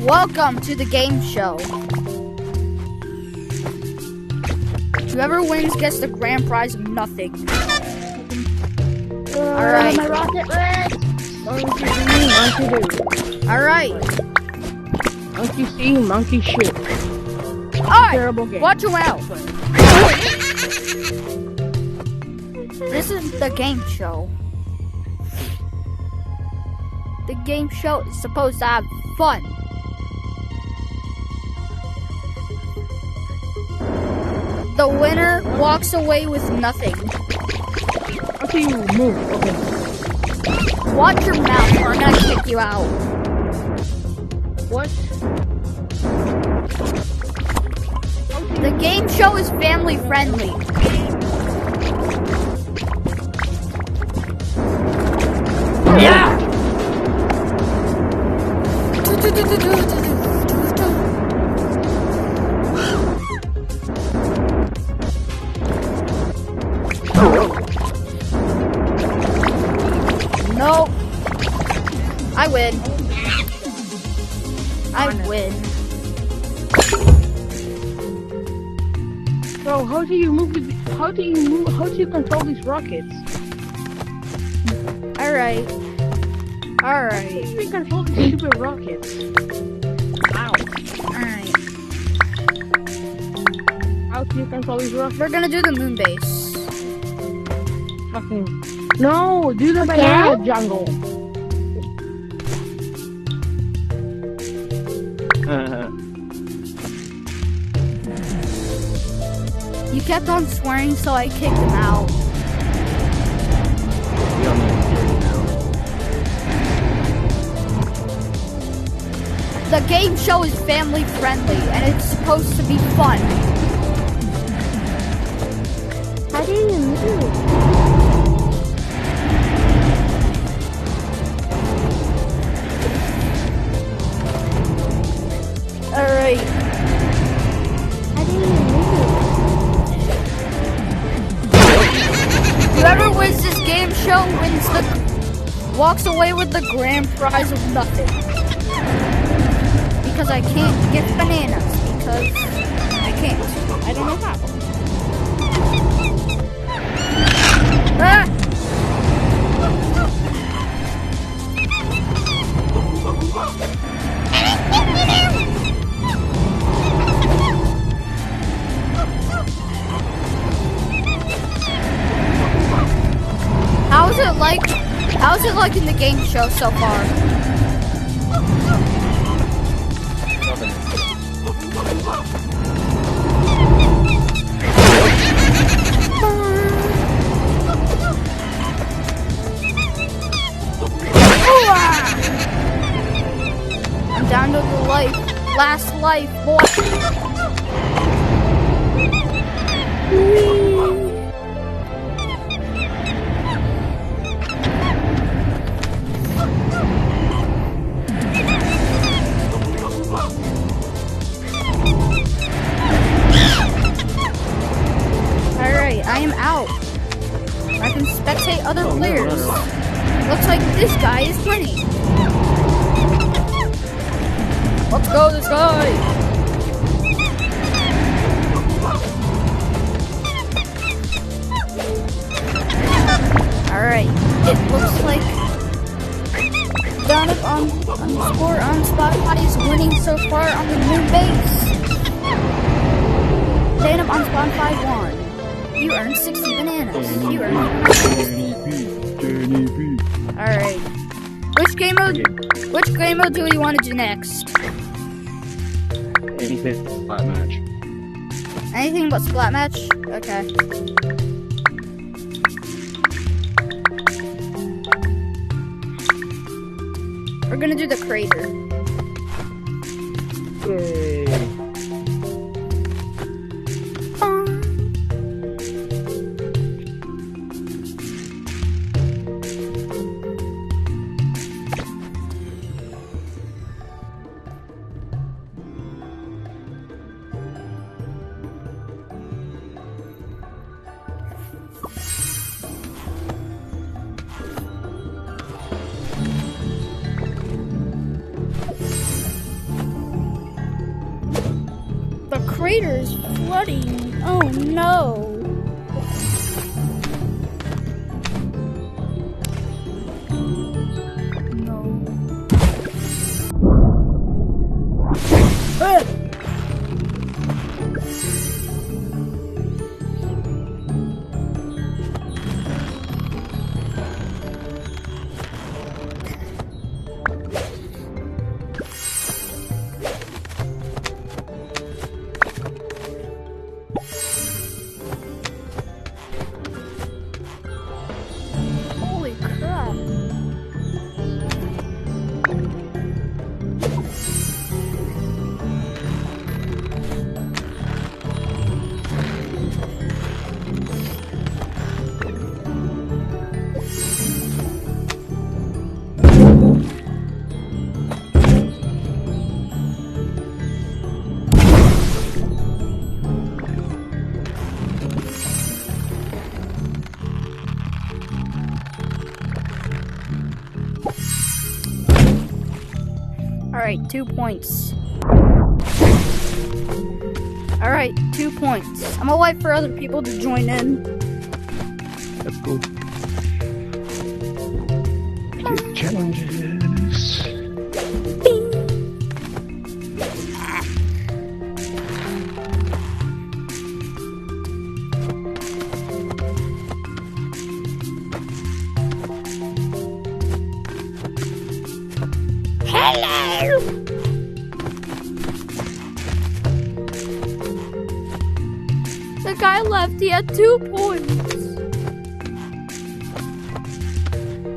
Welcome to the game show. Whoever wins gets the grand prize of nothing. Alright. My rocket red. Alright. Monkey see, monkey shoot. Alright. Terrible game. Watch your mouth. This is the game show. The game show is supposed to have fun. The winner walks away with nothing. Okay, you move. Okay. Watch your mouth or I'm gonna kick you out. What? The game show is family friendly. Yeah! No. I win. I win. So how do you move? How do you control these rockets? Alright. How do you control these stupid rockets? Ow. Alright. How do you control these rockets? We're gonna do the moon base. Fucking. No, do the banana jungle. You kept on swearing, so I kicked him out. The game show is family friendly and it's supposed to be fun. How do you move? Alright. How do you move? Whoever wins this game show walks away with the grand prize of nothing. Because I can't get bananas. Because I can't. I don't know how. Ah! How's it like in the game show so far? I'm down to the last life, boy. Alright, I am out. I can spectate other players. Looks like this guy is winning. Let's go, this guy! Alright, it looks like Donup on score on Spotify is winning so far on the moon base. Donup on Spotify won. You earned 60 bananas. You earned. Alright. Which game mode do we want to do next? Anything splat match. Anything but splat match? Okay. We're gonna do the crater. Yay. crater is flooding. Oh no. Holy crap. Alright, 2 points. Alright, 2 points. I'm gonna wait for other people to join in. That's cool. Get challenges. Hello! The guy left, he had 2 points.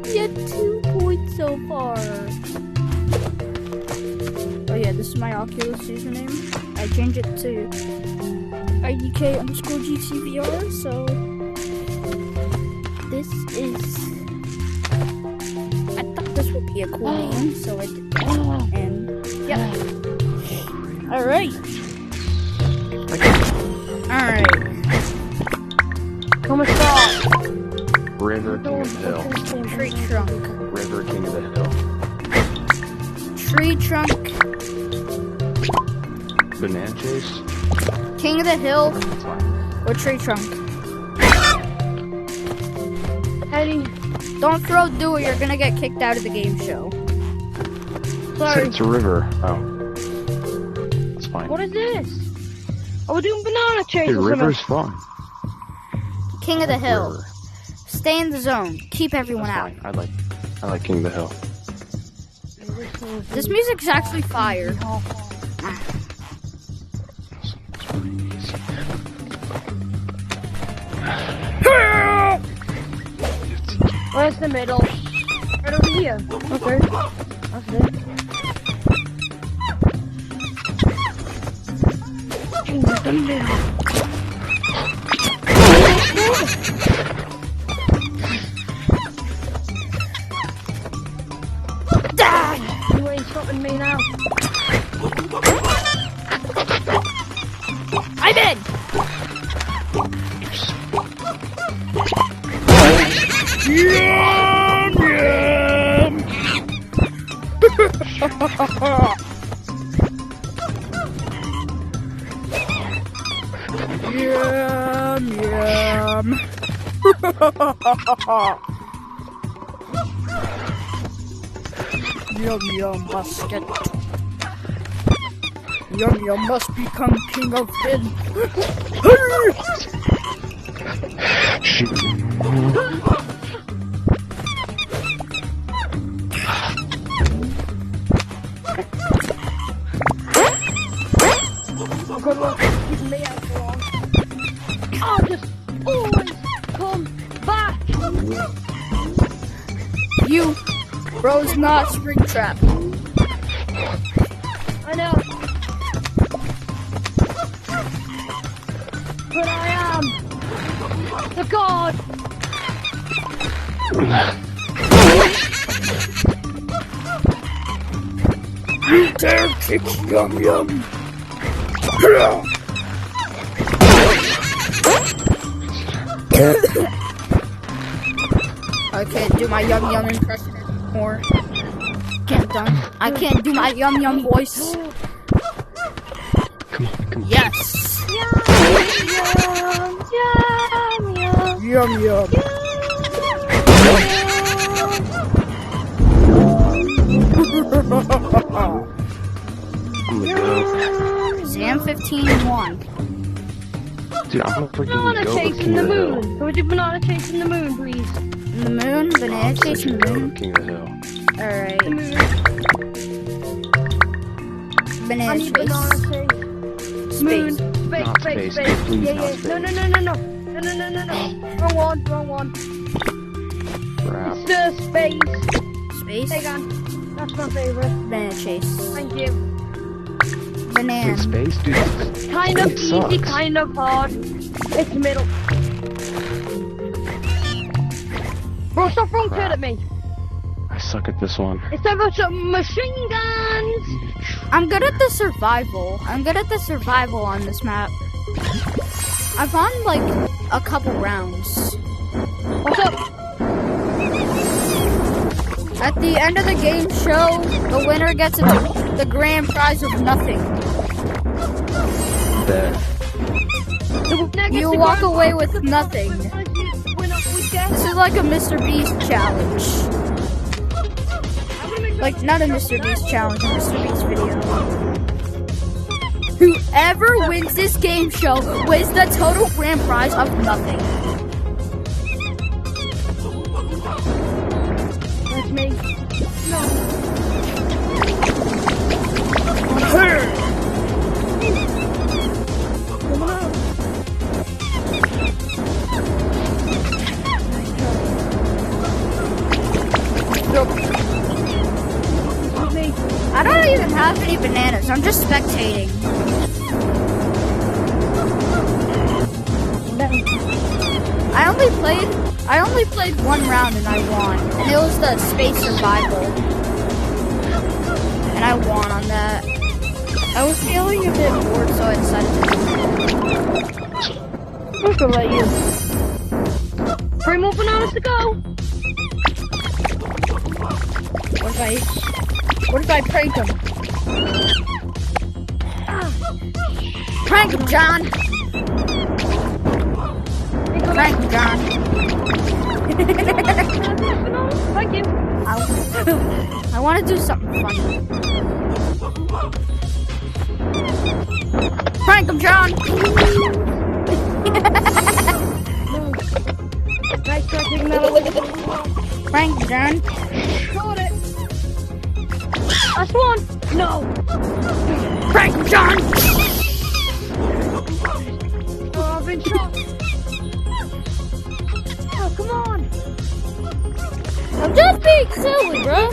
He had 2 points so far. Oh yeah, this is my Oculus username. I changed it to IDK_GTVR, so this is... I thought this would be a cool name, so I did that. And, yeah. Alright. Alright. Come and stop. River King of the Hill. Tree trunk. River King of the Hill. Tree trunk. Banana Chase. King of the Hill. That's fine. Or tree trunk. Eddie. Don't throw Dewey, you're gonna get kicked out of the game show. Sorry. It's a river. Oh. That's fine. What is this? Oh, we're doing banana chase Hey, or something. river's fun. King of the Hill. River. Stay in the zone. Keep everyone That's out. fine. I like King of the Hill. This music's actually fire. Where's the middle? Right over here. Okay. That's it. In the middle. You ain't stopping me now. I'm in! Yum, yum! Yum, yum! Yum, yum, basket. Yum, yum must become king of Hill. Good luck keeping me out for long. I'll just always come back. You, bro's not Springtrap. I know. But I am the god. You dare kick Yum Yum. I can't do my Yum Yum impression anymore. I can't do my Yum Yum voice. Come on, come on. Yes. Yum, Yum yum. I'm gonna go. Zam 15-1. Dude, I'm gonna freaking Banana go with chasing King the of the Hill. moon. Can we do banana chasing the moon, please? The moon, banana chasing the Go moon. with King of the Hill. The Alright. moon. I Banana need banana chase. chase. Space. Moon. Not Space. space, please, Yeah, not yeah. space. No. Wrong one. Crap. It's the space. Space. Take on. That's my favorite. Banana chase. Thank you. Banana. Wait, space? Dude, Kind of It easy, sucks. kind of hard. It's middle. Bro, stop throwing shit at me. I suck at this one. It's time for some machine guns. I'm good at the survival. I'm good at the survival on this map. I've won like a couple rounds. What's up? At the end of the game show, the winner gets the grand prize of nothing. Bet. You walk away with nothing. This is like a Mr. Beast challenge. Like, not a Mr. Beast challenge, a Mr. Beast video. Whoever wins this game show wins the total grand prize of nothing. That's me. I don't even have any bananas. I'm just spectating. I only played one round and I won. And it was the space survival. And I won on that. I was feeling a bit bored, so I decided to do it. I'm gonna let you. 3 more bananas to go. What if I prank him? Prank him, John! Prank him, John. Thank you. I want to do something funny. Prank him, John! Nice try taking that. Prank him, John. Got it. Last one. No. Prank him, John! Oh, I've been shot. Oh, come on. I'm just being silly, bro.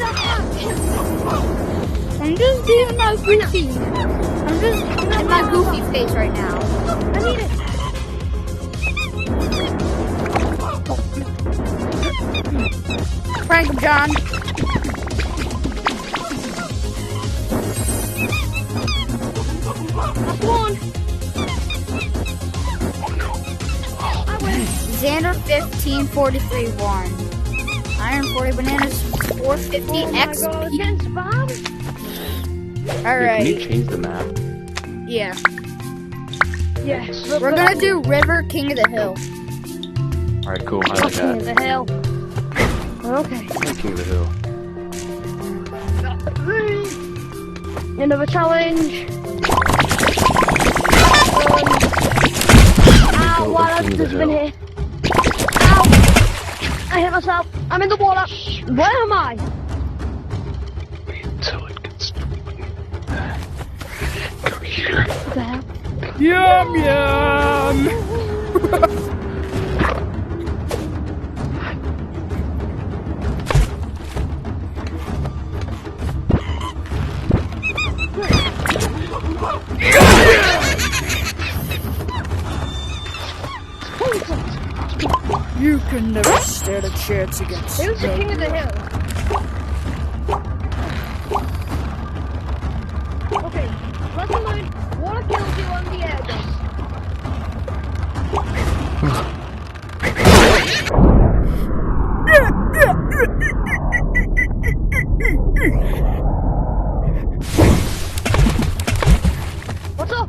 I'm just being my goofy. I'm just in my goofy face right now. I need it. Prank him, John. Last one. I win. Xander 15-43-1. Iron 40 bananas 450 Oh my god, XP. against Bob? Dude, can you Alright. change the map? Yeah. Yes. We're gonna do River King of the Hill. Alright, cool. I like King of that. the hill. Okay. King of the Hill. End of a challenge. Ow, Go what up else King of the has been Hill. here? Ow! I hit myself. I'm in the water. Where am I? Wait until it gets... Go here. What the hell? Yum yum! You can never stand a chance against Who's the king of the hill? Okay, lesson learned. Water kills you on the air gun. What's up?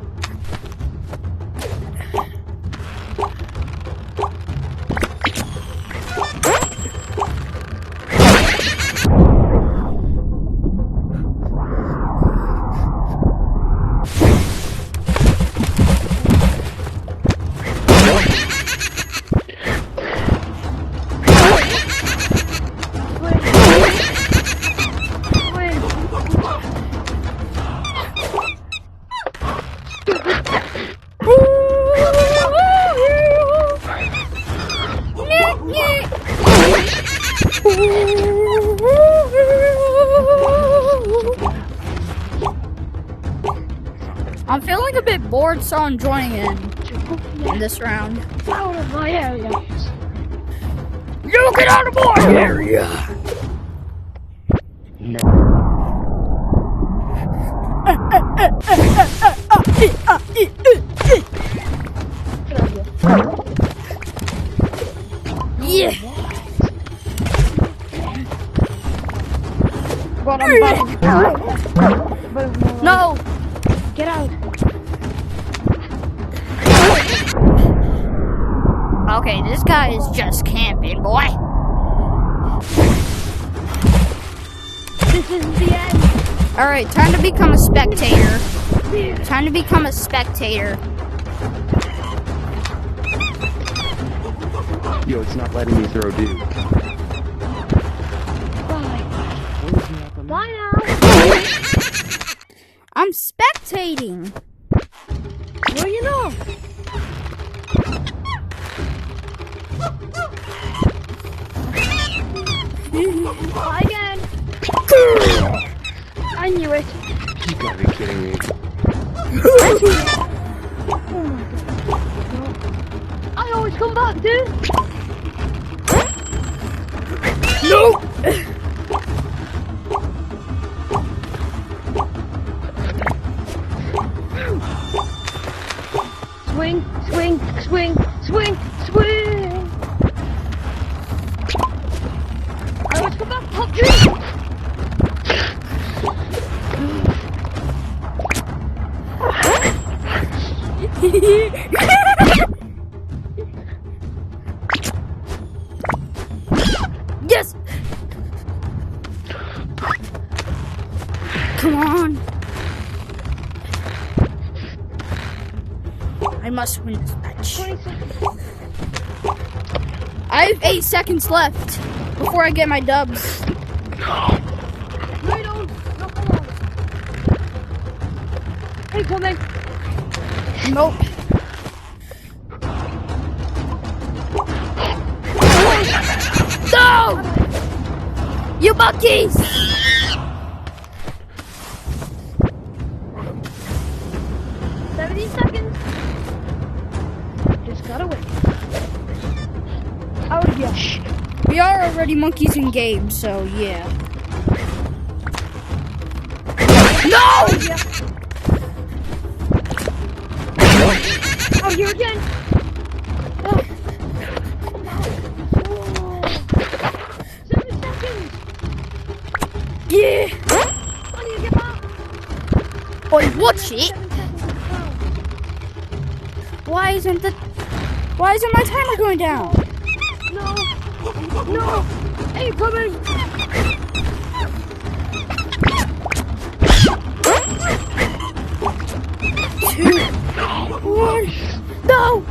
I'm feeling a bit bored, so I'm joining in this round. Out of my area. You get out of my area! Yeah! But I'm about No! Get out. Okay, this guy is just camping, boy. This isn't the end. Alright, time to become a spectator. Time to become a spectator. Yo, it's not letting me throw dude. Bye. Bye now. I'm spectating. Well, you know. Bye again. I knew it. You gotta be kidding me. I always come back, dude. No! Swing, swing, swing, swing, swing. I always come back, top dude. Yes! Come on! I must win this match. 20 seconds. I have 8 seconds left before I get my dubs. No, you don't. No, come on. Hey, coming. Nope. No! You monkeys! 70 seconds. Just gotta wait. Oh, yeah. We are already monkeys in game, so yeah. No! Oh, you again. Oh. 7 seconds. Yeah! I need to get back. Boy, watch it! 7 seconds. Why isn't my timer going down? No. No. Hey, coming. Two, one, no!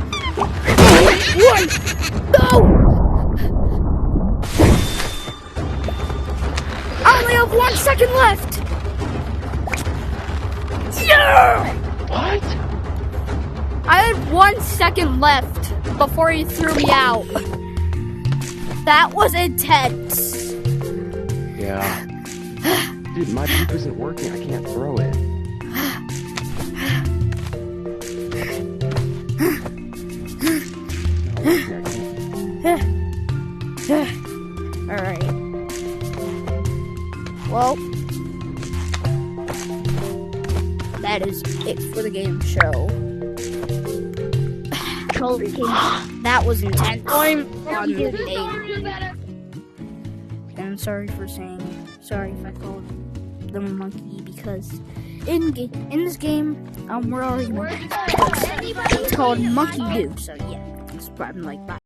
One, no! I only have 1 second left! Yeah! What? I had 1 second left before he threw me out. That was intense. Yeah. Dude, my poop isn't working. I can't throw it. Alright. Well, that is it for the game show. That was intense. And I'm sorry for sorry if I called them a monkey, because in this game, we're already monkeys. It's called Monkey Do. So yeah, subscribe and like, bye.